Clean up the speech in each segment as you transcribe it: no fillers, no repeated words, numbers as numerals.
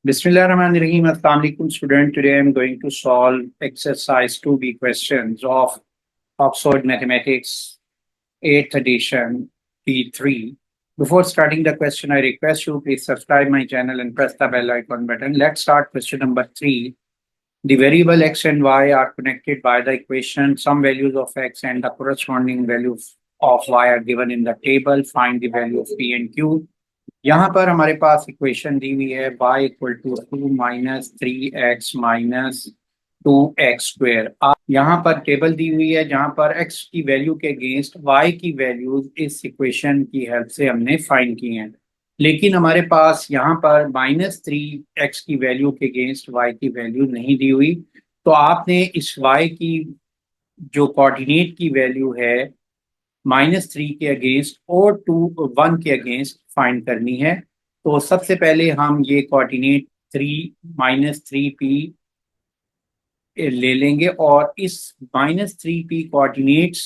Bismillahirrahmanirrahim. Assalamu alaikum student. Today I am going to solve exercise 2B questions of Oxford Mathematics 8th edition P3. Before starting the question, I request you please subscribe my channel and press the bell icon button. Let's start question number 3. The variable x and y are connected by the equation. Some values of x and the corresponding values of y are given in the table. Find the value of p and q. यहाँ पर हमारे पास equation दी हुई है y equal to 2-3x minus 2x²। आप यहाँ पर table दी हुई है जहाँ पर x की वैल्यू के अगेंस्ट y की वैल्यूज इस इक्वेशन की हेल्प से हमने फाइंड की हैं, लेकिन हमारे पास यहाँ पर -3x की वैल्यू के अगेंस्ट y की वैल्यू नहीं दी हुई। तो आपने इस y की जो कोऑर्डिनेट की वैल्यू है -3 के अगेंस्ट और 1 के अगेंस्ट फाइंड करनी है। तो सबसे पहले हम ये कोऑर्डिनेट 3-3p ले लेंगे और इस -3p कोऑर्डिनेट्स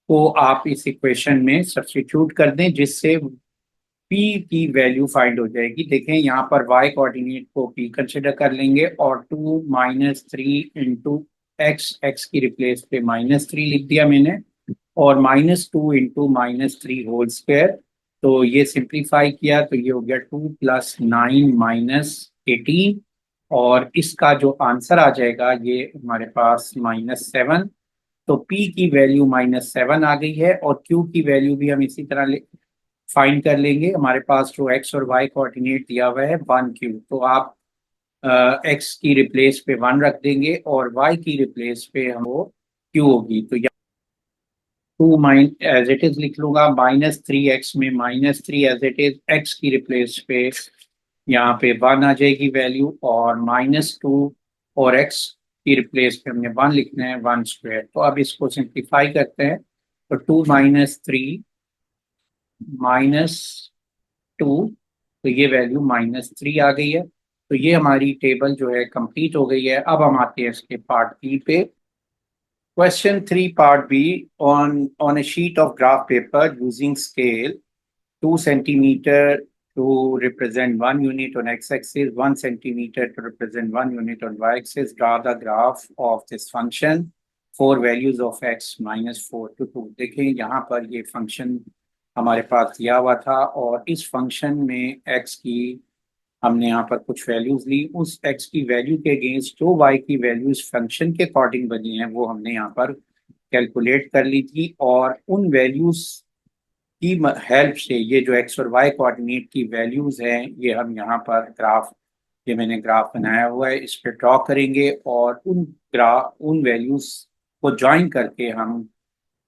को आप इस इक्वेशन में सब्स्टिट्यूट कर दें, जिससे p की वैल्यू फाइंड हो जाएगी। देखें यहाँ पर y कोऑर्डिनेट को p कंसिडर कर लेंगे और 2-3 इंटू x की रिप्लेस पे -3 लिख दिया मैंने और -2 इंटू -3 होल स्क्वायर। तो ये सिंप्लीफाई किया तो ये हो गया 2 + 9 - 18 और इसका जो आंसर आ जाएगा ये हमारे पास -7। तो p की वैल्यू -7 आ गई है और q की वैल्यू भी हम इसी तरह फाइंड कर लेंगे। हमारे पास जो x और y कोऑर्डिनेट दिया हुआ है 1q, तो आप x की रिप्लेस पे 1 रख देंगे और y की रिप्लेस पे हम वो q होगी। तो 2 एज इट इज लिख लूंगा, -3x में -3 एज इट इज, x की रिप्लेस पे यहाँ पे 1 आ जाएगी वैल्यू और -2 और x की रिप्लेस पे हमने 1 लिखना है 1²। तो अब इसको सिंप्लीफाई करते हैं तो 2 - 3 -2, तो ये वैल्यू -3 आ गई है। तो ये हमारी टेबल जो है कंप्लीट हो गई है। अब हम आते हैं इसके पार्ट बी पे। Question 3 part B, on a sheet of graph paper using scale 2 centimeter to represent 1 unit on x-axis, 1 centimeter to represent 1 unit on y-axis, draw the graph of this function for values of x -4 to 2। देखें यहाँ पर ये function हमारे पास दिया हुआ था और इस फंक्शन में x की हमने यहाँ पर कुछ वैल्यूज ली। उस x की वैल्यू के अगेंस्ट जो y की वैल्यू इस फंक्शन के अकॉर्डिंग बनी है वो हमने यहाँ पर कैलकुलेट कर ली थी और उन वैल्यूज की हेल्प से ये जो x और y कोऑर्डिनेट की वैल्यूज हैं ये हम यहाँ पर ग्राफ, ये मैंने ग्राफ बनाया हुआ है, इस पे ड्रॉ करेंगे और उन वैल्यूज को ज्वाइन करके हम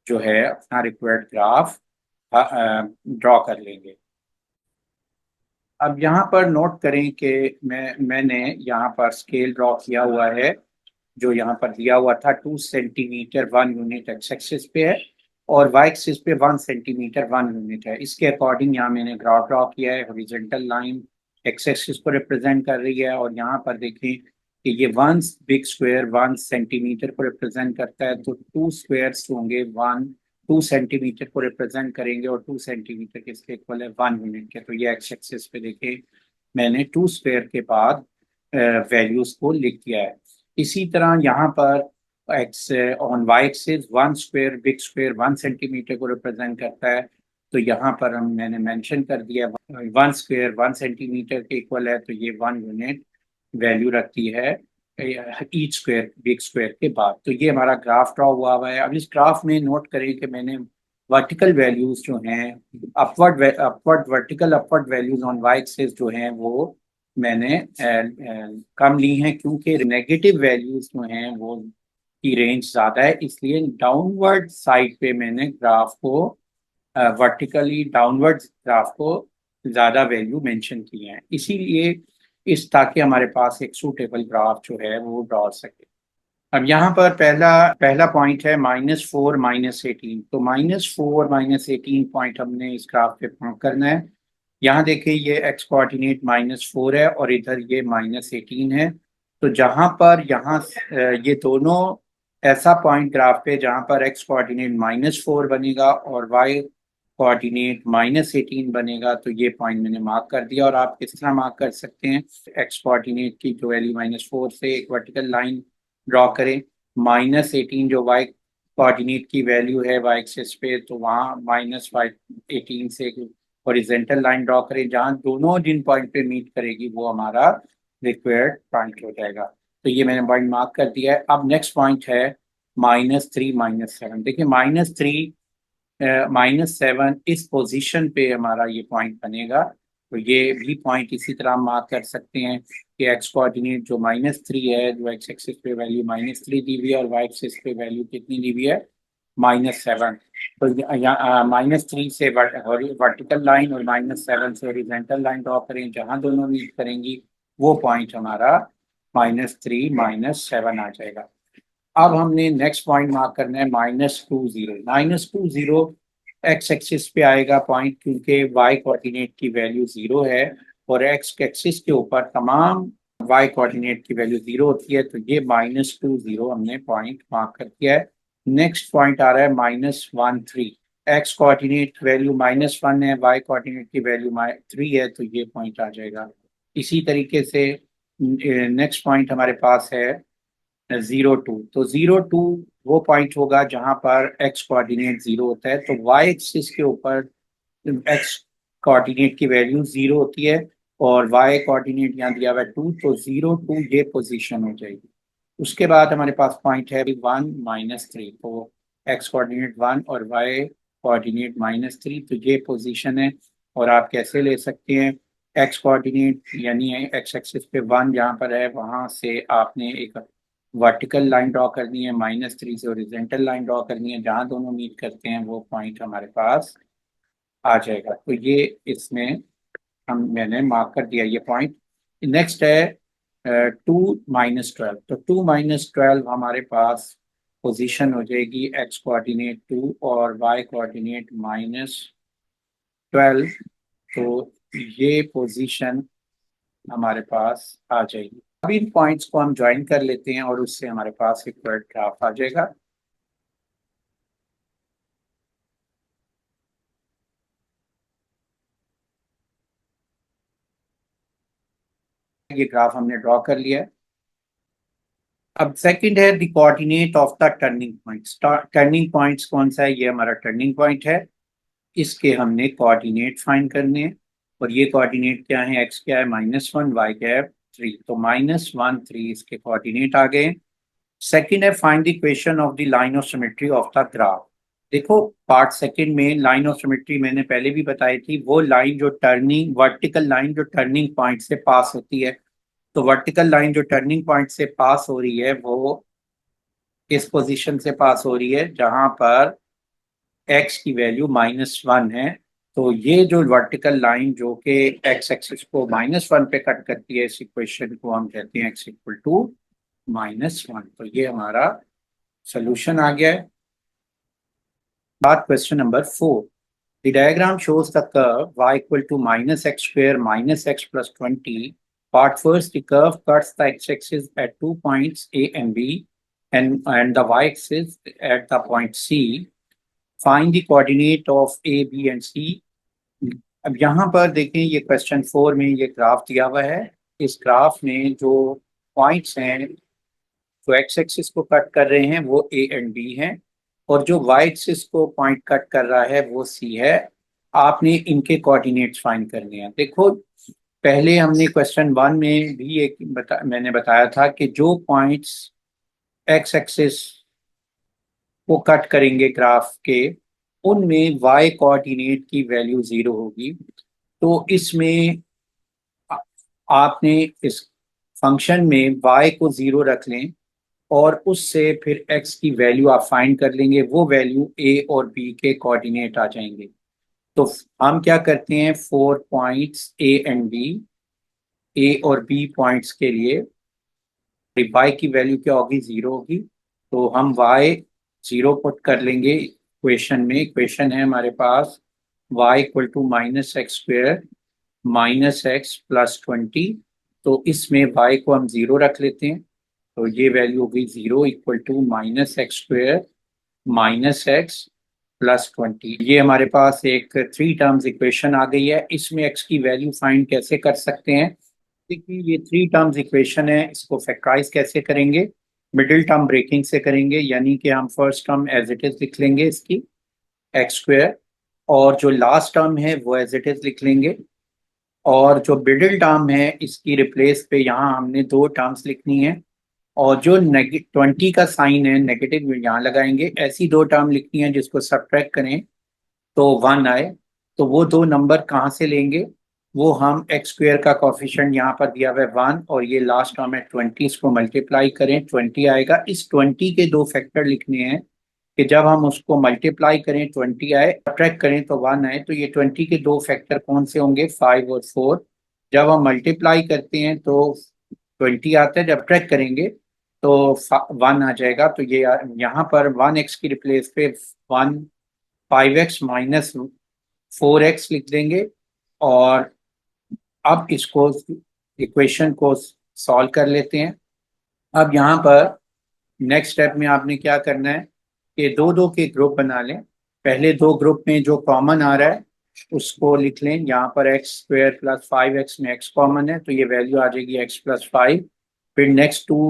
जो है अपना रिक्वायर्ड ग्राफ ड्रॉ कर लेंगे। अब यहाँ पर नोट करें कि मैंने यहाँ पर स्केल ड्रॉ किया हुआ है जो यहाँ पर दिया हुआ था 2 सेंटीमीटर 1 यूनिट एक्स एक्सिस पे है और वाई एक्सिस पे 1 सेंटीमीटर 1 यूनिट है। इसके अकॉर्डिंग यहाँ मैंने ग्राफ ड्रॉ किया है। हॉरिजॉन्टल लाइन एक्स एक्सिस को रिप्रेजेंट कर रही है और यहाँ पर देखें कि ये 1 बिग स्क्वायर 1 सेंटीमीटर को रिप्रेजेंट करता है, तो 2 स्क्वायर्स होंगे 2 सेंटीमीटर को रिप्रेजेंट करेंगे और 2 सेंटीमीटर किसके इक्वल है 1 यूनिट के। तो ये एक्स एक्सिस पे देखें मैंने 2 स्क्वायर के बाद वैल्यूज को लिख दिया है। इसी तरह यहाँ पर x on y axis 1 square big square 1 centimetre को रिप्रेजेंट करता है, तो यहाँ पर मैंने मेंशन कर दिया 1 स्क्वायर 1 सेंटीमीटर के इक्वल है, तो ये 1 यूनिट वैल्यू रखती है ईच स्क्वायर बिग स्क्वायर के बाद। तो ये हमारा ग्राफ ड्रॉ हुआ है। अब इस ग्राफ में नोट करें कि मैंने वर्टिकल वैल्यूज जो हैं upward values on y axis जो हैं वो मैंने कम ली हैं, क्योंकि नेगेटिव वैल्यूज जो हैं वो की रेंज ज़्यादा है, इसलिए डाउनवर्ड साइड पे मैंने ग्राफ को वर्टिकली डाउनवर्ड ग्राफ को ज़्यादा वैल्यू मेंशन की है, इसीलिए ताकि हमारे पास एक सूटेबल ग्राफ जो है वो ड्रॉ हो सके। अब यहाँ पर पहला पॉइंट है -4 -18। तो -4 -18 पॉइंट हमने इस ग्राफ पे पॉइंट करना है। यहाँ देखिए ये x कोऑर्डिनेट -4 है और इधर ये -18 है। तो जहाँ पर ये दोनों ऐसा पॉइंट ग्राफ पे जहाँ पर x कोऑर्डिनेट -4 बनेगा और y कोऑर्डिनेट -18 बनेगा, तो ये पॉइंट मैंने मार्क कर दिया। और आप किस तरह मार्क कर सकते हैं, एक्स कोऑर्डिनेट की जो वैल्यू -4 से एक वर्टिकल लाइन ड्रॉ करें, -18 जो वाई कोऑर्डिनेट की वैल्यू है वाई एक्सिस पे, तो वहाँ -18 से एक हॉरिजॉन्टल लाइन ड्रॉ करें, जहाँ दोनों जिन पॉइंट पे मीट करेगी वो हमारा रिक्वायर्ड पॉइंट हो जाएगा। तो ये मैंने पॉइंट मार्क कर दिया है। अब नेक्स्ट पॉइंट है -3 -7। देखिए -3 -7 इस पोजीशन पे हमारा ये पॉइंट बनेगा। तो ये भी पॉइंट इसी तरह हम मार्क कर सकते हैं कि एक्स कोऑर्डिनेट जो -3 है, जो एक्स एक्सिस पे वैल्यू -3 दी हुई है और वाई एक्सिस पे वैल्यू कितनी दी हुई है, -7। तो -3 से वर्टिकल लाइन और -7 से हॉरिजॉन्टल लाइन ड्रॉ करें, जहां दोनों मीट करेंगी वो पॉइंट हमारा -3 -7 आ जाएगा। अब हमने नेक्स्ट पॉइंट मार्क करना है -20। एक्स एक्सिस पे आएगा पॉइंट, क्योंकि वाई कोऑर्डिनेट की वैल्यू 0 है और एक्स एक्सिस के ऊपर तमाम वाई कोऑर्डिनेट की वैल्यू 0 होती है। तो ये -20 हमने पॉइंट मार्क कर दिया है। नेक्स्ट पॉइंट आ रहा है -13। एक्स कोऑर्डिनेट वैल्यू -1 है, वाई कोऑर्डिनेट की वैल्यू 3 है, तो ये पॉइंट आ जाएगा। इसी तरीके से नेक्स्ट पॉइंट हमारे पास है 0 2। तो 0 2 वो पॉइंट होगा जहां पर एक्स कोऑर्डिनेट 0 होता है, तो वाई एक्सिस के ऊपर एक्स कोऑर्डिनेट की वैल्यू 0 होती है और वाई कोऑर्डिनेट यहाँ दिया हुआ है 2, तो 0 2 ये पोजीशन हो जाएगी। उसके बाद हमारे पास पॉइंट है 1 -3। तो एक्स कोऑर्डिनेट 1 और वाई कोऑर्डिनेट -3, तो ये पोजीशन है। और आप कैसे ले सकते हैं, एक्स कोऑर्डिनेट यानी एक्स एक्सिस पे 1 जहाँ पर है, वहां से आपने एक वर्टिकल लाइन ड्रॉ करनी है, -3 से हॉरिजॉन्टल लाइन ड्रॉ करनी है, जहां दोनों मीट करते हैं वो पॉइंट हमारे पास आ जाएगा। तो ये इसमें मैंने मार्क कर दिया ये पॉइंट। नेक्स्ट है 2 - 12। तो 2 - 12 हमारे पास पोजीशन हो जाएगी एक्स कोऑर्डिनेट 2 और वाई कोऑर्डिनेट -12। तो ये पोजीशन हमारे पास आ जाएगी। अब इन पॉइंट्स को हम ज्वाइन कर लेते हैं और उससे हमारे पास एक वर्ड ग्राफ आ जाएगा। ये ग्राफ हमने ड्रॉ कर लिया है। अब सेकंड है the coordinate of the turning points. Turning points कौन सा है, ये हमारा टर्निंग पॉइंट है। इसके हमने कोऑर्डिनेट फाइंड करने हैं और ये कोऑर्डिनेट क्या है, एक्स क्या है -1, वाई क्या है 3। तो -1 3 इसके कोऑर्डिनेट आ गए। सेकंड है find the equation of the line of symmetry of the graph. देखो पार्ट सेकंड में लाइन ऑफ सिमेट्री मैंने पहले भी बताई थी, वो लाइन जो टर्निंग वर्टिकल लाइन जो टर्निंग पॉइंट से पास होती है। तो वर्टिकल लाइन जो टर्निंग पॉइंट से पास हो रही है वो इस पोजीशन से पास हो रही है जहां पर एक्स की वैल्यू -1 है। तो ये जो वर्टिकल लाइन जो कि एक्स एक्सिस को -1 पे कट करती है, इस इक्वेशन को हम कहते हैं एक्स इक्वल टू -1। तो ये हमारा सोल्यूशन आ गया है। बात question number 4। The diagram shows the curve y equal to -x square -x plus 20. Part first, the curve cuts the x-axis at 2 points A and B and the y-axis at the point C. Find the coordinate of A, B and C. अब यहाँ पर देखें, ये question 4 में ये graph दिया हुआ है। इस ग्राफ में जो पॉइंट्स हैं जो एक्स एक्सिस को कट कर रहे हैं वो ए एंड बी हैं और जो वाई एक्सिस को पॉइंट कट कर रहा है वो सी है। आपने इनके कोऑर्डिनेट्स फाइंड करने हैं। देखो पहले हमने क्वेश्चन 1 में भी मैंने बताया था कि जो पॉइंट्स एक्स एक्सिस को कट करेंगे ग्राफ के, उनमें वाई कोऑर्डिनेट की वैल्यू 0 होगी। तो इसमें आ- आपने इस फंक्शन में वाई को 0 रख लें और उससे फिर x की वैल्यू आप फाइंड कर लेंगे, वो वैल्यू a और b के कोऑर्डिनेट आ जाएंगे। तो हम क्या करते हैं, 4 points a and b, a और b पॉइंट्स के लिए y की वैल्यू क्या होगी, 0 होगी। तो हम y 0 पुट कर लेंगे इक्वेशन में। इक्वेशन है हमारे पास y equal to -x square -x plus 20। तो इसमें y को हम 0 रख लेते हैं, तो ये वैल्यू होगी 0 equal to -x square -x +20। ये हमारे पास एक 3 टर्म्स इक्वेशन आ गई है। इसमें x की वैल्यू फाइंड कैसे कर सकते हैं? देखिए ये 3 टर्म्स इक्वेशन है, इसको फैक्टराइज कैसे करेंगे? मिडिल टर्म ब्रेकिंग से करेंगे, यानी कि हम first term as it is लिख लेंगे इसकी x², और जो लास्ट टर्म है वो एज इट इज लिख लेंगे, और जो मिडिल टर्म है इसकी रिप्लेस पे यहाँ हमने 2 टर्म्स लिखनी है, और जो 20 का साइन है नेगेटिव यहाँ लगाएंगे। ऐसी 2 टर्म लिखनी है जिसको सब्ट्रैक्ट करें तो 1 आए। तो वो 2 नंबर कहाँ से लेंगे? वो हम x² का कॉफिशिएंट यहाँ पर दिया हुआ है 1, और ये लास्ट टर्म है 20, इसको मल्टीप्लाई करें 20 आएगा। इस 20 के 2 फैक्टर लिखने हैं कि जब हम उसको मल्टीप्लाई करें 20 आए, सब्ट्रैक्ट करें तो 1 आए। तो ये 20 के 2 फैक्टर कौन से होंगे? 5 और 4। जब हम मल्टीप्लाई करते हैं तो 20 आता है, जब ट्रैक करेंगे तो 1 आ जाएगा। तो ये यहाँ पर 1x की रिप्लेस पे 1 5x माइनस 4x लिख देंगे, और अब इसको इक्वेशन को सॉल्व कर लेते हैं। अब यहाँ पर नेक्स्ट स्टेप में आपने क्या करना है कि दो दो के ग्रुप बना लें। पहले 2 ग्रुप में जो कॉमन आ रहा है उसको लिख लें। यहाँ पर x² + 5x में x कॉमन है तो ये वैल्यू आ जाएगी x + 5। फिर नेक्स्ट 2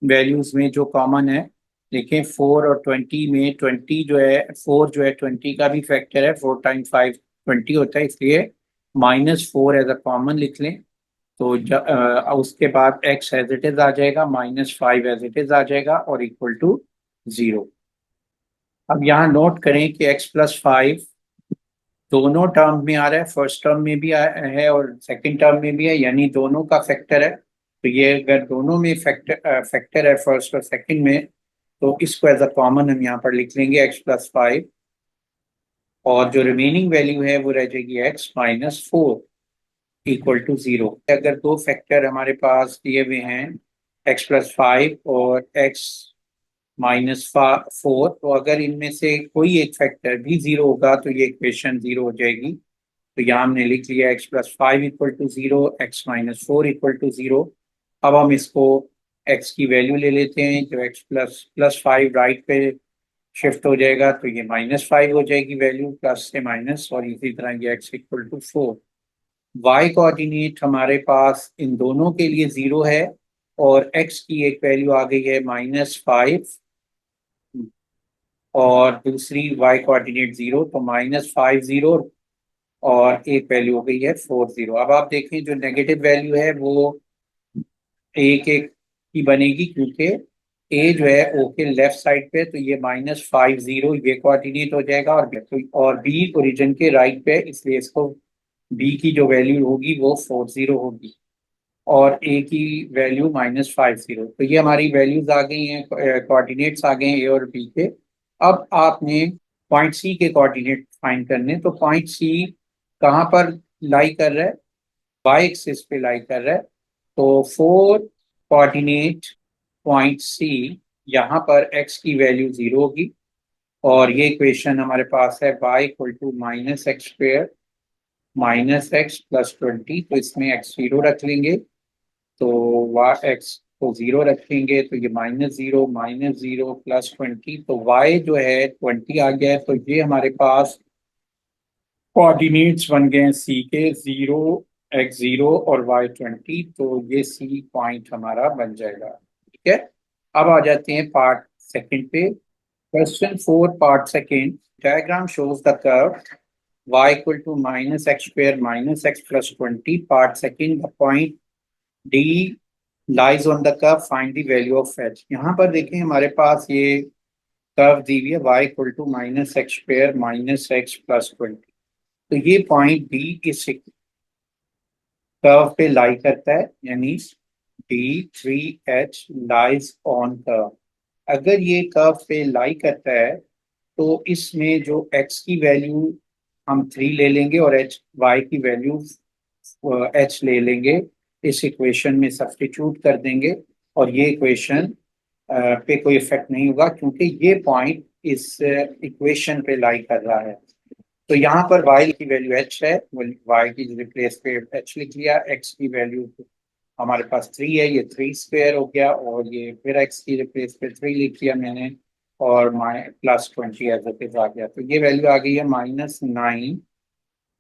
वैल्यूज में जो कॉमन है लिखें 4 और 20 में। 20 जो है 4 जो है 20 का भी फैक्टर है, 4 × 5 20 होता है, इसलिए -4 एज अ कॉमन लिख लें। तो उसके बाद x एज इट इज आ जाएगा, -5 एज इट इज आ जाएगा, और इक्वल टू 0। अब यहाँ नोट करें कि x + 5 दोनों टर्म में आ रहा है, फर्स्ट टर्म में भी है और सेकंड टर्म में भी है, यानी दोनों का फैक्टर है। तो ये अगर दोनों में फैक्टर है फर्स्ट और सेकंड में, तो इसको एज अ कॉमन हम यहाँ पर लिख लेंगे x + 5, और जो रिमेनिंग वैल्यू है वो रह जाएगी x - 4 इक्वल टू 0। अगर 2 फैक्टर हमारे पास दिए हुए हैं x + 5 और x -4, तो अगर इनमें से कोई एक फैक्टर भी 0 होगा तो ये इक्वेशन 0 हो जाएगी। तो यहाँ हमने लिख लिया x + 5 equal to 0, x - 4 equal to 0। अब हम इसको x की वैल्यू ले लेते हैं, जो x + 5 राइट पे शिफ्ट हो जाएगा तो ये -5 हो जाएगी वैल्यू, प्लस से माइनस, और इसी तरह ये x equal to 4। y coordinate हमारे पास इन दोनों के लिए 0 है, और x की एक वैल्यू आ गई है -5, और दूसरी y कोऑर्डिनेट 0, तो -5 0, और एक वैल्यू हो गई है 4 0। अब आप देखें जो नेगेटिव वैल्यू है वो एक एक की बनेगी, क्योंकि a जो है o के लेफ्ट साइड पे, तो ये -5 0 ये कोऑर्डिनेट हो जाएगा, और b ओरिजिन के राइट पे, इसलिए इसको b की जो वैल्यू होगी वो 4 0 होगी, और a की वैल्यू -5 0। तो ये हमारी वैल्यूज आ गई हैं, कोऑर्डिनेट्स आ गए हैं a और b के। अब आपने पॉइंट सी के कोऑर्डिनेट फाइंड करने, तो पॉइंट सी कहाँ पर लाई कर रहा है? वाई एक्सिस पे लाई कर रहा है। तो 4 कोऑर्डिनेट पॉइंट सी, यहाँ पर x की वैल्यू 0 होगी, और ये इक्वेशन हमारे पास है y equal to -x² -x + 20। तो इसमें x 0 रख लेंगे, तो x को 0 रखेंगे तो ये -0 -0 + 20, तो y जो है 20 आ गया है। तो ये हमारे पास कोऑर्डिनेट्स बन गए हैं सी के, 0 x 0 और y 20। तो ये सी पॉइंट हमारा बन जाएगा। ठीक है, अब आ जाते हैं पार्ट सेकंड पे। Question 4 part second, diagram shows the curve y equal to -x² -x + 20। Part second, the point D lies on the curve, find the value of h। यहाँ पर देखें हमारे पास ये कर्व दी हुई है y equal to -x² -x + 20। तो ये point D इस कर्व पे लाई करता है, यानी D3h लाइज ऑन कर्व। अगर ये कर्व पे लाई करता है तो इसमें जो x की वैल्यू हम 3 ले लेंगे, और y की वैल्यू h ले लेंगे, इस इक्वेशन में सब्स्टिट्यूट कर देंगे, और ये इक्वेशन पे कोई इफेक्ट नहीं होगा, क्योंकि ये पॉइंट इस इक्वेशन पे लाई कर रहा है। तो यहाँ पर y की वैल्यू h है, y की रिप्लेस पे h लिख लिया, x की वैल्यू हमारे पास 3 है, ये 3² हो गया, और ये फिर x की रिप्लेस पे 3 लिख लिया मैंने, और +20 एज इट इज आ गया। तो ये वैल्यू आ गई है -9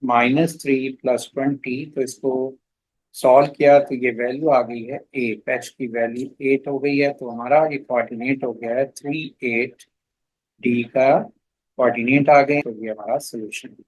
-3 +20। तो इसको सॉल्व किया तो ये वैल्यू आ गई है 8, एच की वैल्यू 8 हो गई है। तो हमारा ये कोऑर्डिनेट हो गया है 3, 8, डी का कोऑर्डिनेट आ गए। तो ये हमारा सोल्यूशन है।